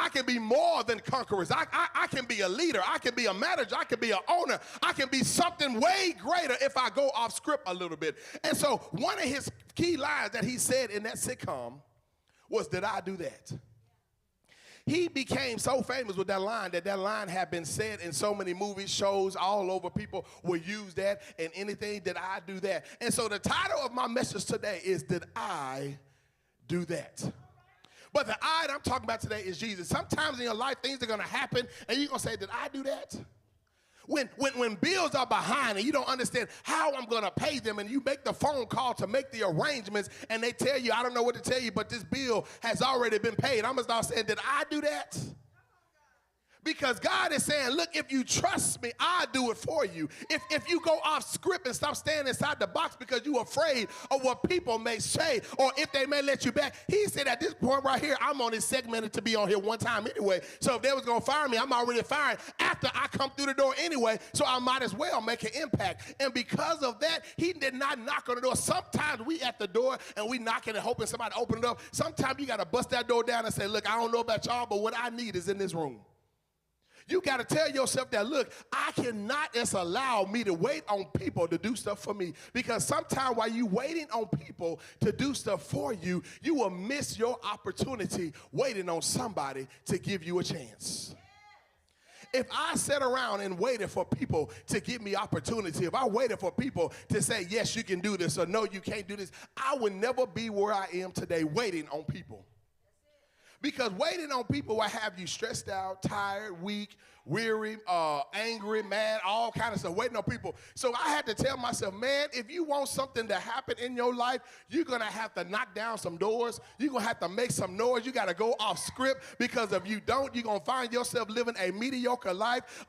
I can be more than conquerors. I can be a leader. I can be a manager. I can be an owner. I can be something way greater if I go off script a little bit. And so one of his key lines that he said in that sitcom was, "Did I do that?" He became so famous with that line had been said in so many movies, shows, all over. People will use that in anything. Did I do that? And so the title of my message today is, Did I do that? But the I that I'm talking about today is Jesus. Sometimes in your life, things are going to happen, and you're going to say, did I do that? When bills are behind and you don't understand how I'm going to pay them, and you make the phone call to make the arrangements, and they tell you, I don't know what to tell you, but this bill has already been paid. I'm going to start saying, did I do that? Because God is saying, look, if you trust me, I'll do it for you. If you go off script and stop staying inside the box because you're afraid of what people may say or if they may let you back. He said at this point right here, I'm only segmented to be on here one time anyway. So if they was going to fire me, I'm already fired after I come through the door anyway. So I might as well make an impact. And because of that, he did not knock on the door. Sometimes we at the door and we knocking and hoping somebody open it up. Sometimes you got to bust that door down and say, look, I don't know about y'all, but what I need is in this room. You got to tell yourself that, look, I cannot just allow me to wait on people to do stuff for me. Because sometimes while you waiting on people to do stuff for you, you will miss your opportunity waiting on somebody to give you a chance. If I sat around and waited for people to give me opportunity, if I waited for people to say, yes, you can do this, or no, you can't do this, I would never be where I am today waiting on people. Because waiting on people will have you stressed out, tired, weak, weary, angry, mad, all kind of stuff, waiting on people. So I had to tell myself, man, if you want something to happen in your life, you're going to have to knock down some doors. You're going to have to make some noise. You got to go off script, because if you don't, you're going to find yourself living a mediocre life.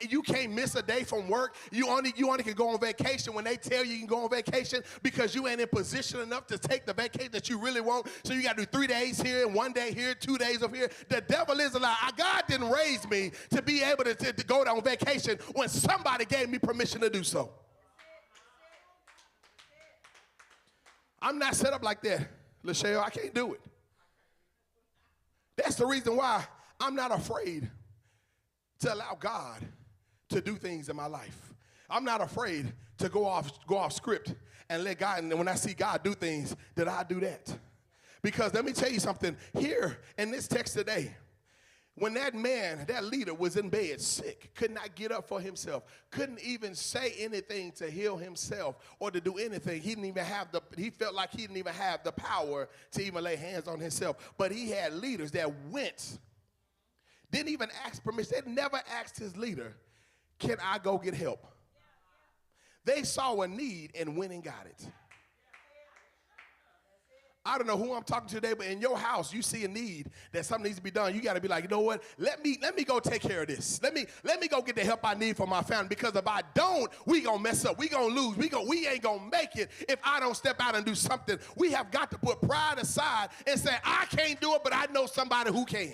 You can't miss a day from work. You only can go on vacation when they tell you can go on vacation, because you ain't in position enough to take the vacation that you really want. So you got to do 3 days here and 1 day here, 2 days over here. The devil is a lie. God didn't raise me to be able to go on vacation when somebody gave me permission to do so. I'm not set up like that, LaShale. I can't do it. That's the reason why I'm not afraid to allow God to do things in my life. I'm not afraid to go off script and let God, and when I see God do things, that I do that. Because let me tell you something, here in this text today, when that man, that leader, was in bed sick, could not get up for himself, couldn't even say anything to heal himself or to do anything. He felt like he didn't even have the power to even lay hands on himself. But he had leaders that went, didn't even ask permission. They never asked his leader, can I go get help? They saw a need and went and got it. I don't know who I'm talking to today, but in your house, you see a need that something needs to be done. You got to be like, you know what? Let me go take care of this. Let me go get the help I need for my family, because if I don't, we gonna mess up. We gonna lose. We ain't gonna make it if I don't step out and do something. We have got to put pride aside and say, I can't do it, but I know somebody who can.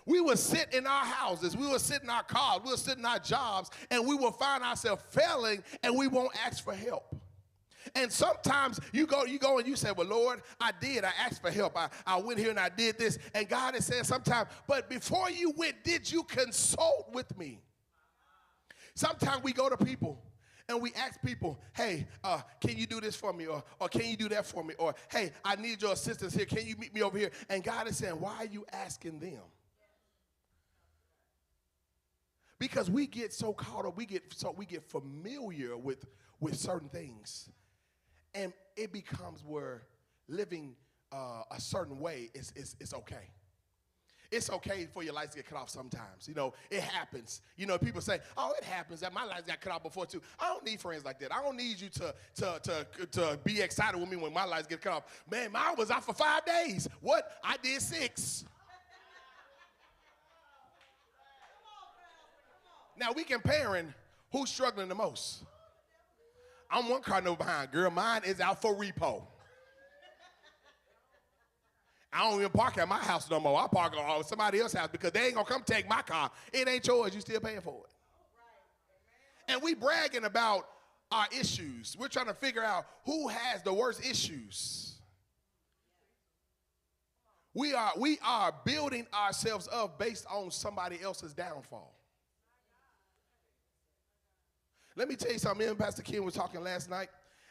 We will sit in our houses, we will sit in our cars, we will sit in our jobs, and we will find ourselves failing, and we won't ask for help. And sometimes you go and you say, well, Lord, I asked for help. I went here and I did this. And God is saying sometimes, but before you went, did you consult with me? Sometimes we go to people and we ask people, hey, can you do this for me? Or can you do that for me? Or, hey, I need your assistance here. Can you meet me over here? And God is saying, why are you asking them? Because we get so caught up, we get familiar with certain things. And it becomes where living a certain way is okay. It's okay for your lights to get cut off sometimes. You know, it happens. You know, people say, oh, it happens that my lights got cut off before too. I don't need friends like that. I don't need you to be excited with me when my lights get cut off. Man, mine was out for 5 days. What? I did 6. Now, we comparing who's struggling the most. I'm one car note behind. Girl, mine is out for repo. I don't even park at my house no more. I park at somebody else's house because they ain't going to come take my car. It ain't yours. You still paying for it. And we bragging about our issues. We're trying to figure out who has the worst issues. We are building ourselves up based on somebody else's downfall. Let me tell you something. Me and Pastor Ken was talking last night,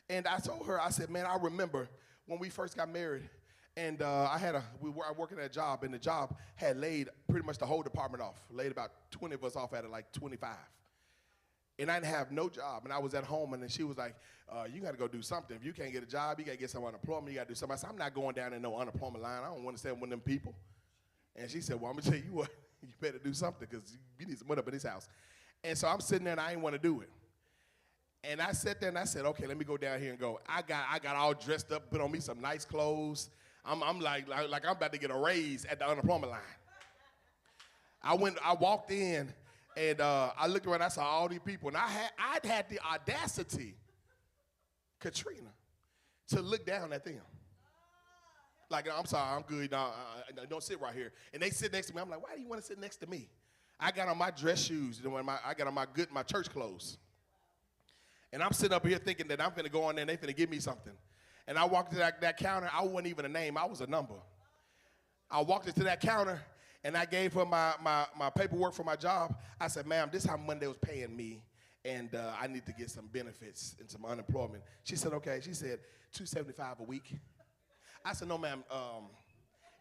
and I told her, I said, man, I remember when we first got married, and I was working at a job, and the job had laid pretty much the whole department off, laid about 20 of us off at it, like 25. And I didn't have no job, and I was at home, and then she was like, you got to go do something. If you can't get a job, you got to get some unemployment, you got to do something. I said, I'm not going down in no unemployment line. I don't want to stand with them people. And she said, well, I'm going to tell you what, you better do something because you need some money up in this house. And so I'm sitting there, and I didn't want to do it. And I sat there and I said, okay, let me go down here and go. I got all dressed up, put on me some nice clothes. I'm like I'm about to get a raise at the unemployment line. I walked in and I looked around, I saw all these people, and I'd had the audacity, Katrina, to look down at them. Like, I'm sorry, I'm good. No, don't sit right here. And they sit next to me. I'm like, why do you want to sit next to me? I got on my dress shoes. I got on my church clothes. And I'm sitting up here thinking that I'm finna go in there and they finna give me something. And I walked to that counter. I wasn't even a name. I was a number. I walked into that counter, and I gave her my paperwork for my job. I said, ma'am, this is how much money they was paying me, and I need to get some benefits and some unemployment. She said, okay. She said, $275 a week. I said, no, ma'am.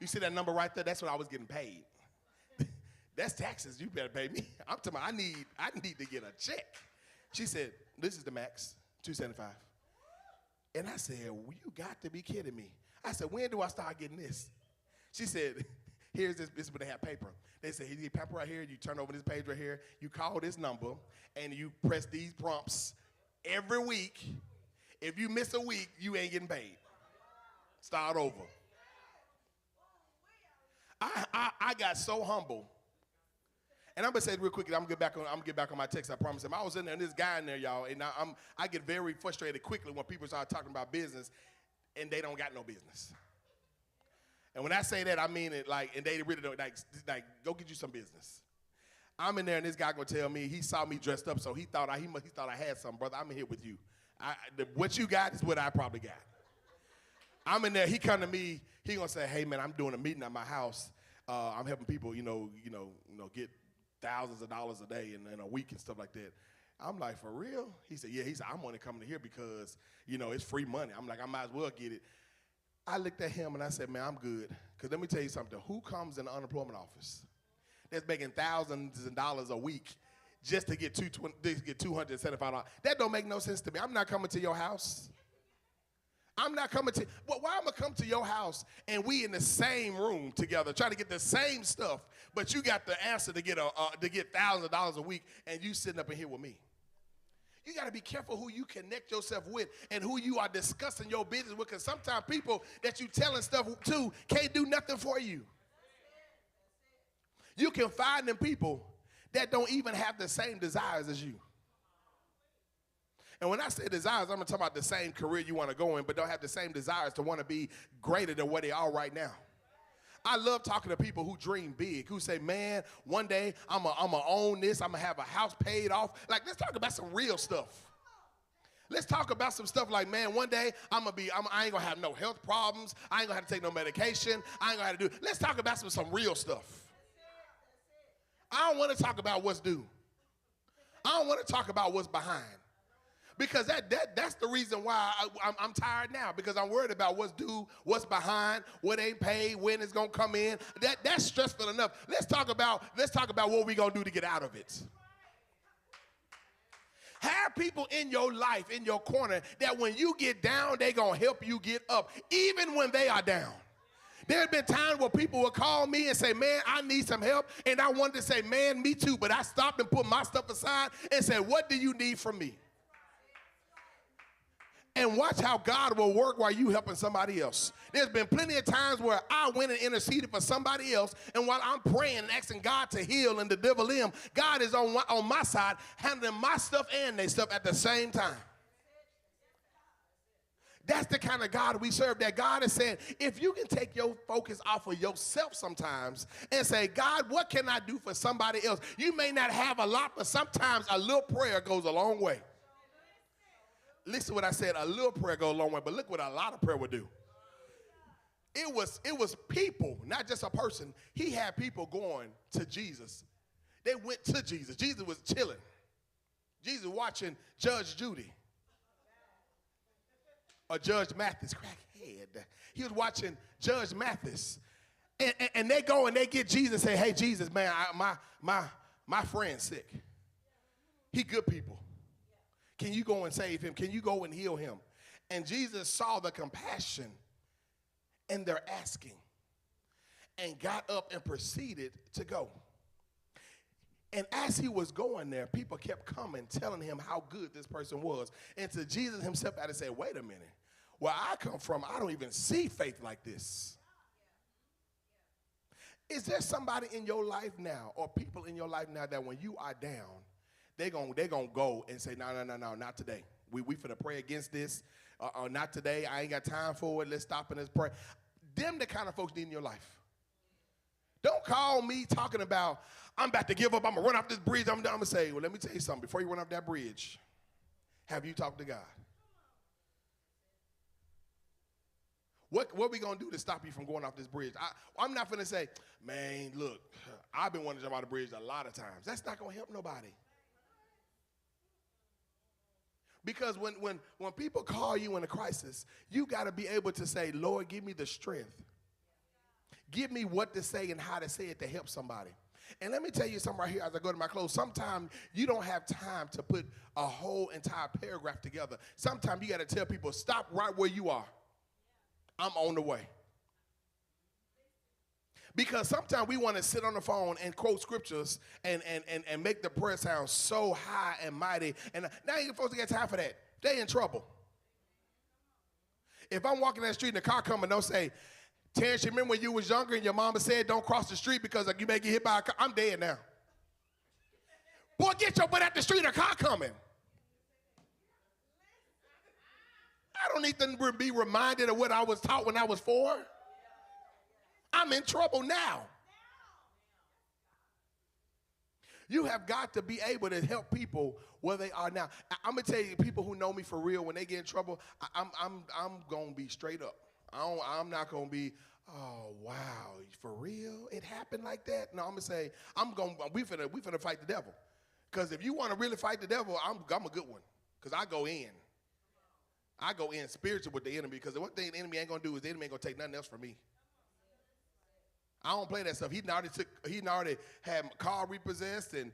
You see that number right there? That's what I was getting paid. That's taxes. You better pay me. I'm talking about I need to get a check. She said, this is the max, $275. And I said, well, you got to be kidding me. I said, when do I start getting this? She said, here's this is where they have paper. They said, here's your paper right here. You turn over this page right here. You call this number, and you press these prompts every week. If you miss a week, you ain't getting paid. Start over. I got so humble. And I'm gonna say it real quick. I'm gonna get back on my text. I promise him. I was in there, and this guy in there, y'all, and I get very frustrated quickly when people start talking about business, and they don't got no business. And when I say that, I mean it like, and they really don't like go get you some business. I'm in there, and this guy gonna tell me he saw me dressed up, so he thought I had something, brother. I'm here with you. What you got is what I probably got. I'm in there. He come to me. He gonna say, hey man, I'm doing a meeting at my house. I'm helping people, get thousands of dollars a day and a week and stuff like that. I'm like, for real? He said, yeah. He said, I'm only coming to here because, it's free money. I'm like, I might as well get it. I looked at him and I said, man, I'm good. Because let me tell you something. Who comes in the unemployment office that's making thousands of dollars a week just to get $275? That don't make no sense to me. I'm not coming to your house. I'm not coming to, well, why am I come to your house and we in the same room together trying to get the same stuff, but you got the answer to get thousands of dollars a week and you sitting up in here with me? You got to be careful who you connect yourself with and who you are discussing your business with, because sometimes people that you telling stuff to can't do nothing for you. You can find them people that don't even have the same desires as you. And when I say desires, I'm talking about the same career you want to go in, but don't have the same desires to want to be greater than what they are right now. I love talking to people who dream big, who say, man, one day I'm going to own this. I'm going to have a house paid off. Like, let's talk about some real stuff. Let's talk about some stuff like, man, one day I ain't going to have no health problems. I ain't going to have to take no medication. I ain't going to have to do. Let's talk about some real stuff. I don't want to talk about what's due. I don't want to talk about what's behind. Because that's the reason why I'm tired now, because I'm worried about what's due, what's behind, what ain't paid, when it's gonna come in. That's stressful enough. Let's talk about what we gonna do to get out of it. Have people in your life, in your corner, that when you get down, they gonna help you get up, even when they are down. There have been times where people would call me and say, man, I need some help. And I wanted to say, man, me too. But I stopped and put my stuff aside and said, what do you need from me? And watch how God will work while you helping somebody else. There's been plenty of times where I went and interceded for somebody else, and while I'm praying and asking God to heal and to deliver them, God is on my side handling my stuff and their stuff at the same time. That's the kind of God we serve, that God is saying, if you can take your focus off of yourself sometimes and say, God, what can I do for somebody else? You may not have a lot, but sometimes a little prayer goes a long way. Listen to what I said, a little prayer goes a long way, but look what a lot of prayer would do. It was people, not just a person. He had people going to Jesus. They went to Jesus. Jesus was chilling. Jesus watching Judge Judy. Or Judge Mathis, crackhead. He was watching Judge Mathis. And they go and they get Jesus and say, hey, Jesus, man, my friend's sick. He good people. Can you go and save him? Can you go and heal him? And Jesus saw the compassion in their asking and got up and proceeded to go. And as he was going there, people kept coming, telling him how good this person was. And to Jesus himself, I had to say, wait a minute. Where I come from, I don't even see faith like this. Is there somebody in your life now or people in your life now that when you are down, they're gonna go and say, no, not today. We finna pray against this. Not today. I ain't got time for it. Let's stop and let's pray. Them the kind of folks need in your life. Don't call me talking about, I'm about to give up. I'm going to run off this bridge. I'm going to say, well, let me tell you something. Before you run off that bridge, have you talked to God? What are we going to do to stop you from going off this bridge? I'm not going to say, man, look, I've been wanting to jump out the bridge a lot of times. That's not going to help nobody. Because when people call you in a crisis, you got to be able to say, Lord, give me the strength. Give me what to say and how to say it to help somebody. And let me tell you something right here as I go to my close. Sometimes you don't have time to put a whole entire paragraph together. Sometimes you got to tell people, stop right where you are. I'm on the way. Because sometimes we want to sit on the phone and quote scriptures and make the prayer sound so high and mighty. And now you're supposed to get time for that. They in trouble. If I'm walking down the street and the car come and don't say, Terrence, you remember when you was younger and your mama said don't cross the street because you may get hit by a car? I'm dead now. Boy, get your butt out the street, a car coming. I don't need to be reminded of what I was taught when I was 4. I'm in trouble now. You have got to be able to help people where they are now. I'm going to tell you, people who know me for real, when they get in trouble, I'm going to be straight up. I'm not going to be, oh, wow, for real? It happened like that? No, I'm going to say, we finna fight the devil. Because if you want to really fight the devil, I'm a good one. Because I go in. I go in spiritual with the enemy, because the one thing the enemy ain't going to do is the enemy ain't going to take nothing else from me. I don't play that stuff. He already had car repossessed and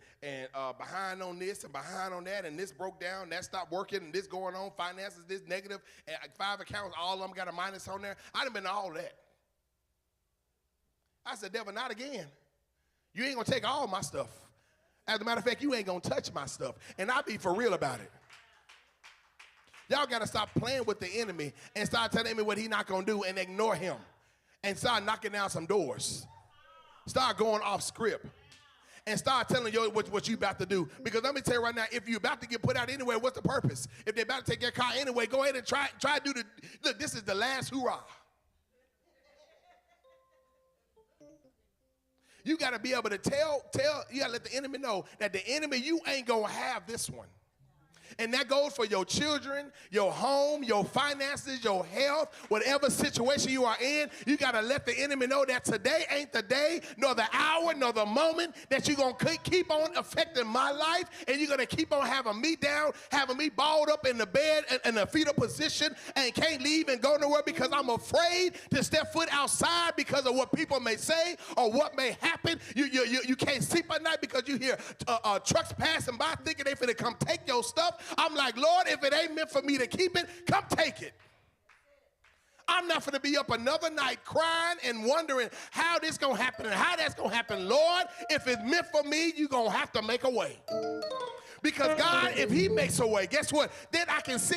behind on this and behind on that, and this broke down, that stopped working, and this going on, finances, this negative, and 5 accounts, all of them got a minus on there. I done been to all that. I said, devil, not again. You ain't going to take all my stuff. As a matter of fact, you ain't going to touch my stuff. And I be for real about it. Y'all got to stop playing with the enemy and start telling me what he not going to do and ignore him. And start knocking down some doors. Start going off script. And start telling you what you about to do. Because let me tell you right now, if you're about to get put out anyway, what's the purpose? If they're about to take your car anyway, go ahead and try to do look, this is the last hurrah. You got to be able to you got to let the enemy know that the enemy, you ain't going to have this one. And that goes for your children, your home, your finances, your health, whatever situation you are in. You got to let the enemy know that today ain't the day, nor the hour, nor the moment that you're going to keep on affecting my life, and you're going to keep on having me down, having me balled up in the bed in a fetal position and can't leave and go nowhere because I'm afraid to step foot outside because of what people may say or what may happen. You can't sleep at night because you hear trucks passing by thinking they finna come take your stuff. I'm like, Lord, if it ain't meant for me to keep it, come take it. I'm not going to be up another night crying and wondering how this going to happen and how that's going to happen. Lord, if it's meant for me, you're going to have to make a way. Because God, if he makes a way, guess what? Then I can sit